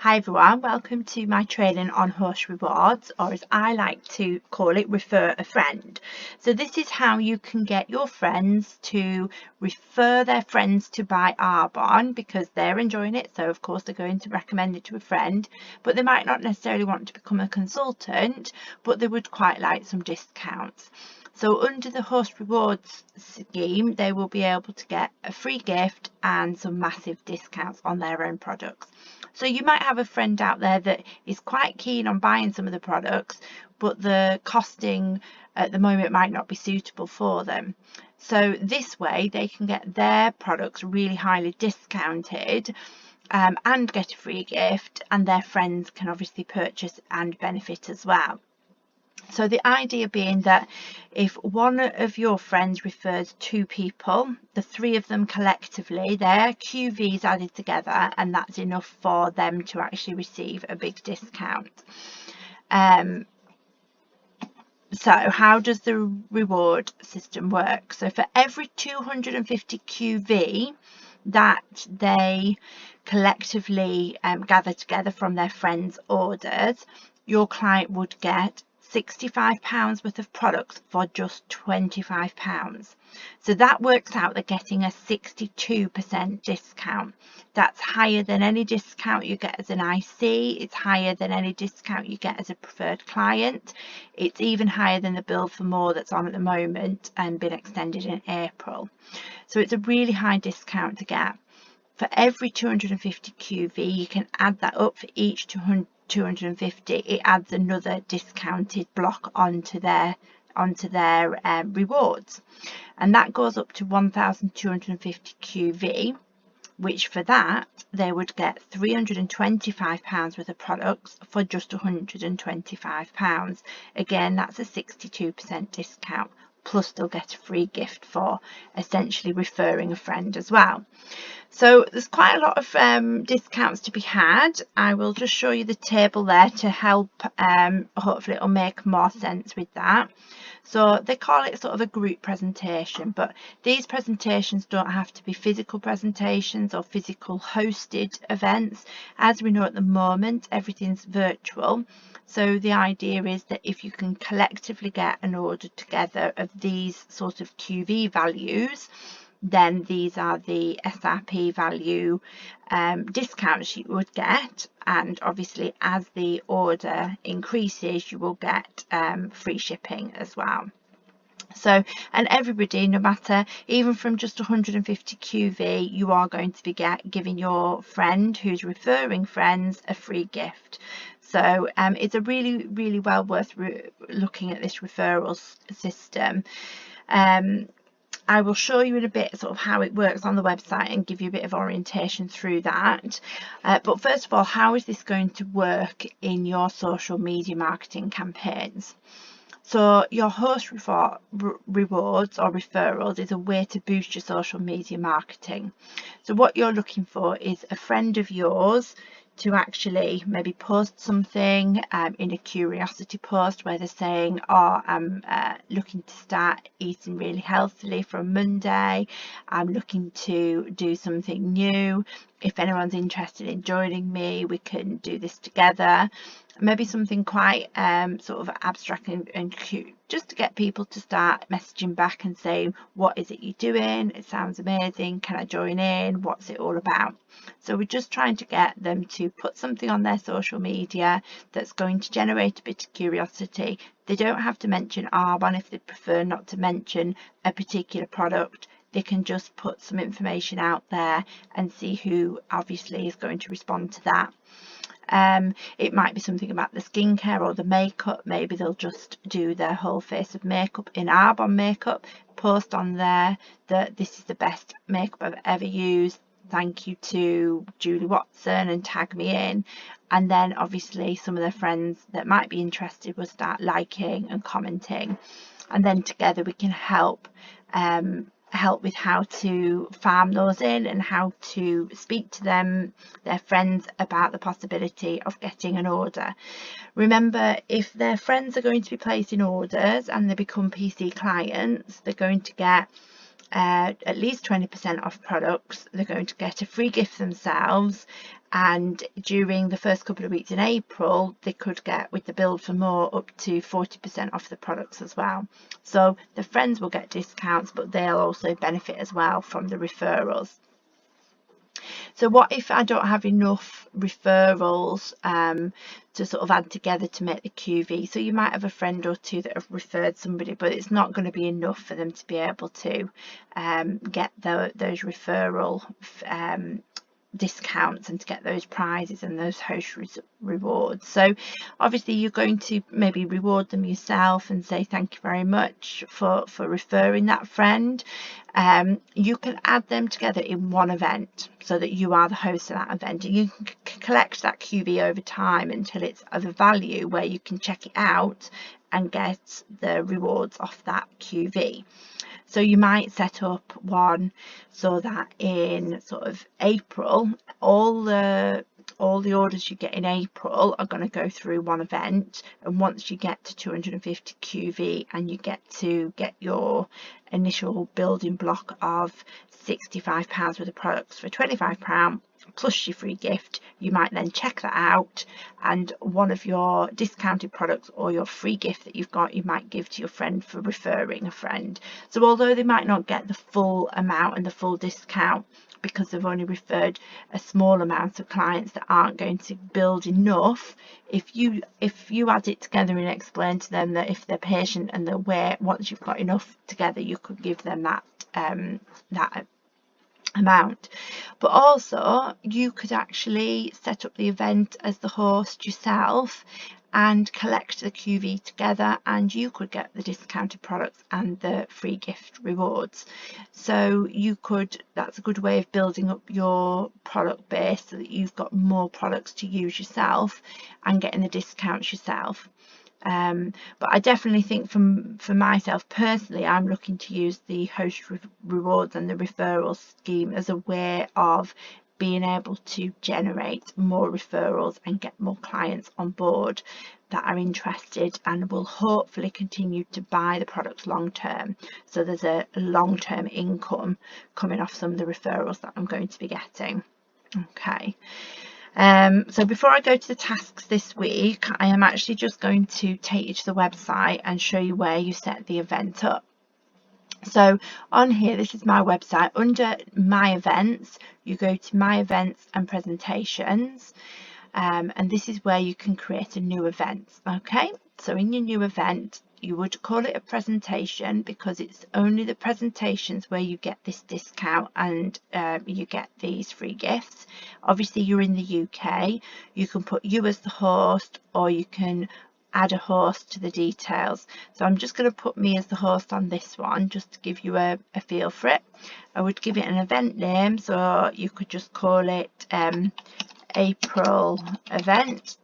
Hi everyone, welcome to my training on host rewards, or as I like to call it, refer a friend. So this is how you can get your friends to refer their friends to buy Arbonne because they're enjoying it. So of course they're going to recommend it to a friend, but they might not necessarily want to become a consultant, but they would quite like some discounts. So under the host rewards scheme, they will be able to get a free gift and some massive discounts on their own products. So you might have a friend out there that is quite keen on buying some of the products, but the costing at the moment might not be suitable for them. So this way they can get their products really highly discounted and get a free gift, and their friends can obviously purchase and benefit as well. So the idea being that if one of your friends refers two people, the three of them collectively, their QV is added together, and that's enough for them to actually receive a big discount. So how does the reward system work? So for every 250 QV that they collectively gather together from their friends' orders, your client would get £65 worth of products for just £25. So that works out they're getting a 62% discount. That's higher than any discount you get as an IC. It's higher than any discount you get as a preferred client. It's even higher than the bill for more that's on at the moment and been extended in April. So it's a really high discount to get. For every 250 QV, you can add that up. For each 250, it adds another discounted block onto their rewards, and that goes up to 1,250 QV, which for that they would get £325 worth of products for just £125. Again, that's a 62% discount, plus they'll get a free gift for essentially referring a friend as well. So there's quite a lot of discounts to be had. I will just show you the table there to help, hopefully it'll make more sense with that. So they call it sort of a group presentation, but these presentations don't have to be physical presentations or physical hosted events. As we know at the moment, everything's virtual. So the idea is that if you can collectively get an order together of these sort of QV values, then these are the SRP value discounts you would get, and obviously as the order increases you will get free shipping as well. So, and everybody, no matter, even from just 150 QV, you are going to be giving your friend who's referring friends a free gift. So it's a really well worth looking at this referral system. I will show you in a bit sort of how it works on the website and give you a bit of orientation through that. But first of all, how is this going to work in your social media marketing campaigns? So your host rewards or referrals is a way to boost your social media marketing. So what you're looking for is a friend of yours to actually maybe post something in a curiosity post where they're saying, oh, I'm looking to start eating really healthily from Monday, I'm looking to do something new, if anyone's interested in joining me, we can do this together. Maybe something quite sort of abstract and cute, just to get people to start messaging back and saying, what is it you're doing? It sounds amazing. Can I join in? What's it all about? So we're just trying to get them to put something on their social media that's going to generate a bit of curiosity. They don't have to mention Arbonne if they prefer not to mention a particular product. They can just put some information out there and see who obviously is going to respond to that. It might be something about the skincare or the makeup. Maybe they'll just do their whole face of makeup in Arbonne makeup, post on there that this is the best makeup I've ever used, thank you to Julie Watson, and tag me in. And then obviously some of their friends that might be interested will start liking and commenting, and then together we can help with how to farm those in and how to speak to them, their friends, about the possibility of getting an order. Remember, if their friends are going to be placing orders and they become PC clients, they're going to get at least 20% off products, they're going to get a free gift themselves, and during the first couple of weeks in April they could get, with the build for more, up to 40% off the products as well. So the friends will get discounts, but they'll also benefit as well from the referrals. So what if I don't have enough referrals to sort of add together to make the QV? So you might have a friend or two that have referred somebody, but it's not going to be enough for them to be able to get those referral discounts and to get those prizes and those host rewards. So obviously you're going to maybe reward them yourself and say thank you very much for referring that friend. You can add them together in one event so that you are the host of that event, and you can collect that QV over time until it's of a value where you can check it out and get the rewards off that QV. So you might set up one so that in sort of April, all the orders you get in April are going to go through one event, and once you get to 250 QV and you get to get your initial building block of £65 worth of products for £25 plus your free gift, you might then check that out, and one of your discounted products or your free gift that you've got, you might give to your friend for referring a friend. So although they might not get the full amount and the full discount because they've only referred a small amount of clients that aren't going to build enough, if you add it together and explain to them that if they're patient and they're aware, once you've got enough together you could give them that that amount. But also you could actually set up the event as the host yourself and collect the QV together, and you could get the discounted products and the free gift rewards. So you could, that's a good way of building up your product base so that you've got more products to use yourself and getting the discounts yourself. But I definitely think for myself personally, I'm looking to use the host rewards and the referral scheme as a way of being able to generate more referrals and get more clients on board that are interested and will hopefully continue to buy the products long term. So there's a long-term income coming off some of the referrals that I'm going to be getting. Okay. So before I go to the tasks this week, I am actually just going to take you to the website and show you where you set the event up. So on here, this is my website. Under my events, you go to my events and presentations, and this is where you can create a new event. Okay, so in your new event, you would call it a presentation because it's only the presentations where you get this discount and you get these free gifts. Obviously you're in the UK, you can put you as the host, or you can add a host to the details. So I'm just going to put me as the host on this one just to give you a feel for it. I would give it an event name, so you could just call it April event,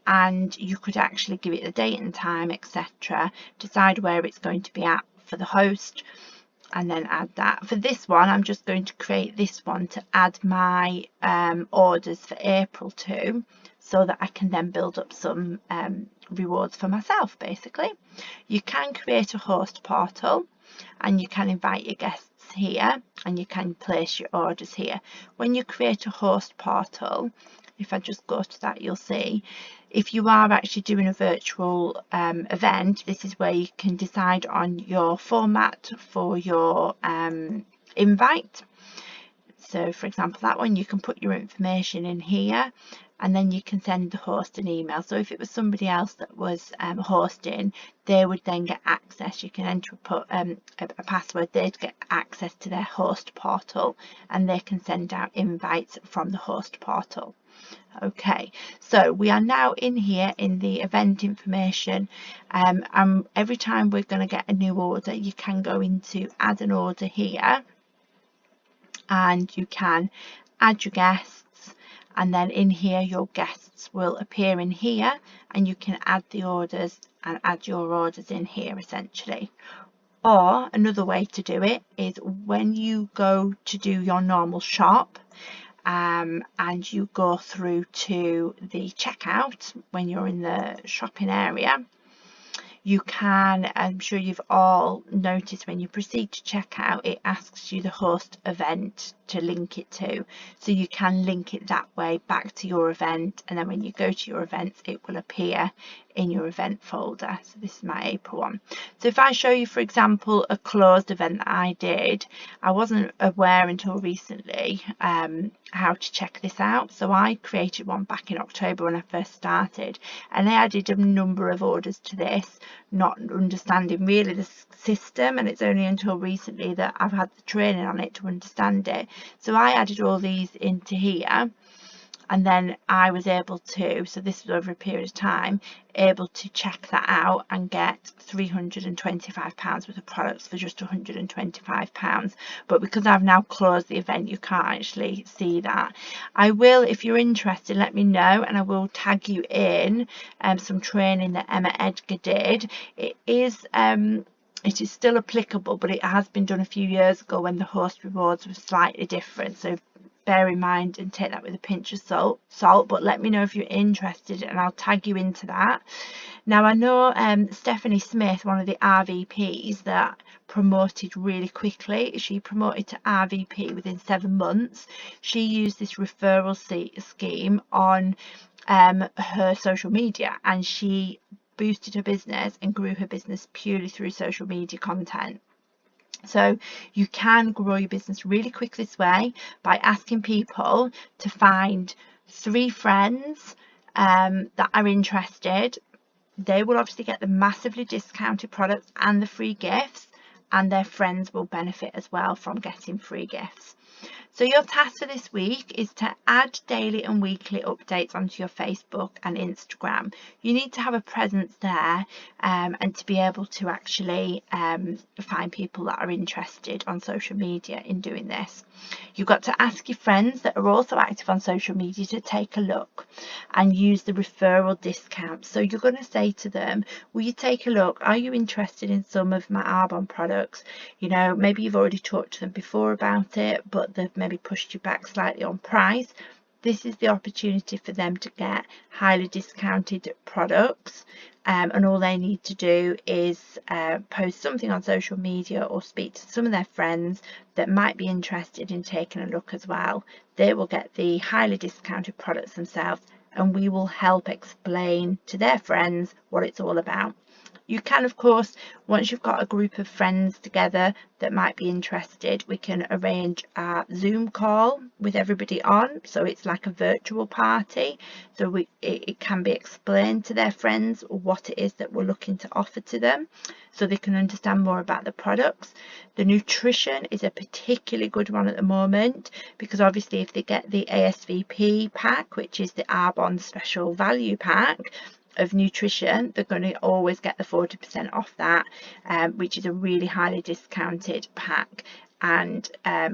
and you could actually give it the date and time, etc., decide where it's going to be at for the host, and then add that. For this one, I'm just going to create this one to add my orders for April to, so that I can then build up some rewards for myself. Basically, you can create a host portal and you can invite your guests here and you can place your orders here. When you create a host portal, if I just go to that, you'll see if you are actually doing a virtual event, this is where you can decide on your format for your invite. So for example, that one, you can put your information in here and then you can send the host an email. So if it was somebody else that was hosting, they would then get access. You can enter a password, they'd get access to their host portal and they can send out invites from the host portal. Okay, so we are now in here in the event information, and every time we're going to get a new order, you can go into add an order here and you can add your guests, and then in here your guests will appear in here and you can add the orders and add your orders in here essentially. Or another way to do it is when you go to do your normal shop, and you go through to the checkout when you're in the shopping area, You can, I'm sure you've all noticed, when you proceed to checkout, it asks you the host event to link it to. So you can link it that way back to your event, and then when you go to your events, it will appear in your event folder. So this is my April one. So if I show you, for example, a closed event that I did, I wasn't aware until recently how to check this out. So I created one back in October when I first started, and I added a number of orders to this, not understanding really the system, and it's only until recently that I've had the training on it to understand it. So I added all these into here, and then I was able to, so this was over a period of time, able to check that out and get £325 worth of products for just £125. But because I've now closed the event, you can't actually see that. I will, if you're interested, let me know, and I will tag you in some training that Emma Edgar did. It is still applicable, but it has been done a few years ago when the host rewards were slightly different. So bear in mind and take that with a pinch of salt, but let me know if you're interested and I'll tag you into that. Now, I know Stephanie Smith, one of the RVPs that promoted really quickly, she promoted to RVP within 7 months. She used this referral scheme on her social media, and she boosted her business and grew her business purely through social media content. So you can grow your business really quick this way by asking people to find 3 friends that are interested. They will obviously get the massively discounted products and the free gifts, and their friends will benefit as well from getting free gifts. So your task for this week is to add daily and weekly updates onto your Facebook and Instagram. You need to have a presence there and to be able to actually find people that are interested on social media in doing this. You've got to ask your friends that are also active on social media to take a look and use the referral discount. So you're going to say to them, will you take a look? Are you interested in some of my Arbonne products? You know, maybe you've already talked to them before about it, but they've maybe pushed you back slightly on price. This is the opportunity for them to get highly discounted products, and all they need to do is post something on social media or speak to some of their friends that might be interested in taking a look as well. They will get the highly discounted products themselves, and we will help explain to their friends what it's all about. You can, of course, once you've got a group of friends together that might be interested, we can arrange a Zoom call with everybody on, so it's like a virtual party. So it can be explained to their friends what it is that we're looking to offer to them, so they can understand more about the products. The nutrition is a particularly good one at the moment, because obviously if they get the ASVP pack, which is the Arbonne special value pack of nutrition, they're going to always get the 40% off that, which is a really highly discounted pack. And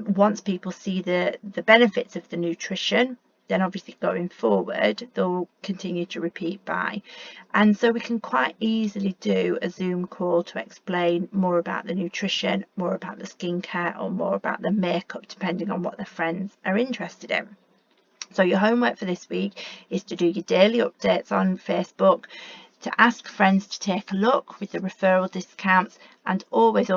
once people see the benefits of the nutrition, then obviously going forward they'll continue to repeat buy. And so we can quite easily do a Zoom call to explain more about the nutrition, more about the skincare, or more about the makeup, depending on what their friends are interested in. So your homework for this week is to do your daily updates on Facebook, to ask friends to take a look with the referral discounts, and always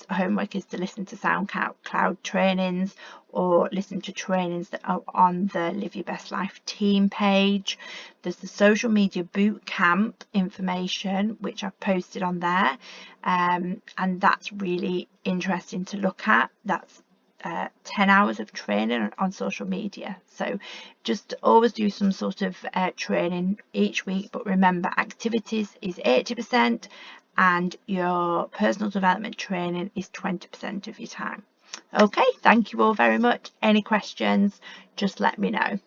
homework is to listen to SoundCloud trainings or listen to trainings that are on the Live Your Best Life team page. There's the social media boot camp information which I've posted on there, and that's really interesting to look at. That's 10 hours of training on social media. So just always do some sort of training each week, but remember, activities is 80% and your personal development training is 20% of your time. Okay, thank you all very much. Any questions, just let me know.